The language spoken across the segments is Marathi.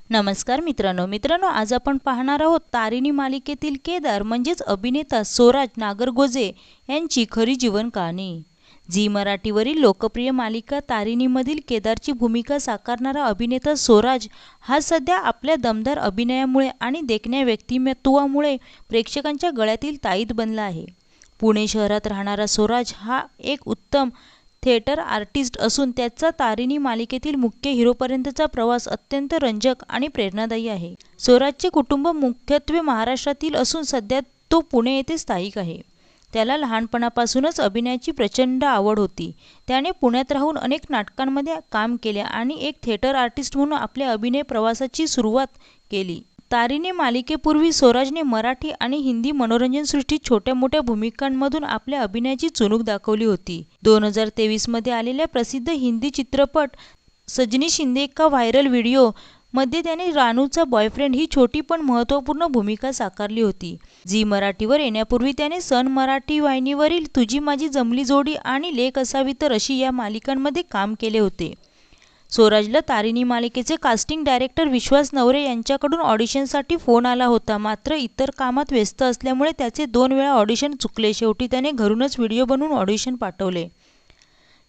नमस्कार मित्रांनो, आज आपण पाहणार आहोत तारिणी मालिकेतील केदार म्हणजेच अभिनेता स्वराज नागरगोजे यांची खरी जीवन कहाणी। झी मराठीवरील लोकप्रिय मालिका तारिणीमधील केदारची भूमिका साकारणारा अभिनेता स्वराज हा सध्या आपल्या दमदार अभिनयामुळे आणि देखण्या व्यक्तिमत्वामुळे प्रेक्षकांच्या गळ्यातील ताईत बनला आहे। पुणे शहरात राहणारा स्वराज हा एक उत्तम थिएटर आर्टिस्ट असून त्याचा तारिणी मालिकेतील मुख्य हिरोपर्यंतचा प्रवास अत्यंत रंजक आणि प्रेरणादायी आहे। स्वराजचे कुटुंब मुख्यत्वे महाराष्ट्रातील असून सध्या तो पुणे येथे स्थायिक आहे। त्याला लहानपणापासूनच अभिनयाची प्रचंड आवड होती। त्याने पुण्यात राहून अनेक नाटकांमध्ये काम केले आणि एक थिएटर आर्टिस्ट म्हणून आपल्या अभिनय प्रवासाची सुरुवात केली। तारिणी मालिकेपूर्वी स्वराजने मराठी आणि हिंदी मनोरंजनसृष्टीत छोट्या मोठ्या भूमिकांमधून आपल्या अभिनयाची चुणूक दाखवली होती। 2023 मध्ये आलेल्या प्रसिद्ध हिंदी चित्रपट सजनी शिंदे का व्हायरल व्हिडिओ मध्ये त्याने रानूचा बॉयफ्रेंड ही छोटी पण महत्त्वपूर्ण भूमिका साकारली होती। झी मराठीवर येण्यापूर्वी त्याने सन मराठी वाहिनीवरील तुझी माझी जमली जोडी आणि लेक असावी तर अशी या मालिकांमध्ये काम केले होते। स्वराजला तारिणी मालिकेचे कास्टिंग डायरेक्टर विश्वास नवरे यांच्याकडून ऑडिशनसाठी फोन आला होता, मात्र इतर कामात व्यस्त असल्यामुळे त्याचे 2 वेळा ऑडिशन चुकले। शेवटी त्याने घरूनच व्हिडिओ बनवून ऑडिशन पाठवले।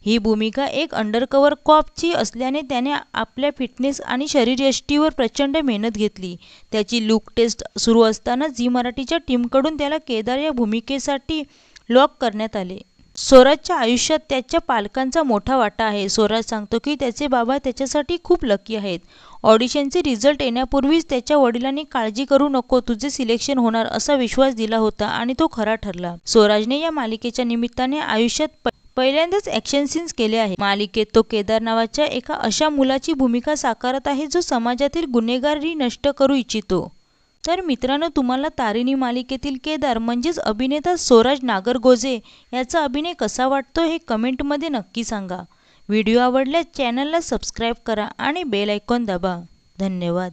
ही भूमिका एक अंडरकव्हर कॉपची असल्याने त्याने आपल्या फिटनेस आणि शरीरयष्टीवर प्रचंड मेहनत घेतली। त्याची लुक टेस्ट सुरू असताना झी मराठीच्या टीमकडून त्याला केदार या भूमिकेसाठी लॉक करण्यात आले। स्वराजच्या आयुष्यात त्याच्या पालकांचा मोठा वाटा आहे। स्वराज सांगतो की त्याचे बाबा त्याच्यासाठी खूप लकी आहेत। ऑडिशनचे रिझल्ट येण्यापूर्वीच त्याच्या वडिलांनी काळजी करू नको, तुझे सिलेक्शन होणार असा विश्वास दिला होता आणि तो खरा ठरला। स्वराजने या मालिकेच्या निमित्ताने आयुष्यात पहिल्यांदाच ॲक्शन सीन्स केले आहे। मालिकेत तो केदार नावाच्या एका अशा मुलाची भूमिका साकारत आहे जो समाजातील गुन्हेगारी नष्ट करू इच्छितो। तर मित्रांनो, तुम्हाला तारिणी मालिकेतील केदार म्हणजेच अभिनेता स्वराज नागरगोजे याचा अभिनय कसा वाटतो हे कमेंटमध्ये नक्की सांगा। व्हिडिओ आवडल्यास चॅनलला सबस्क्राईब करा आणि बेल आयकॉन दाबा। धन्यवाद।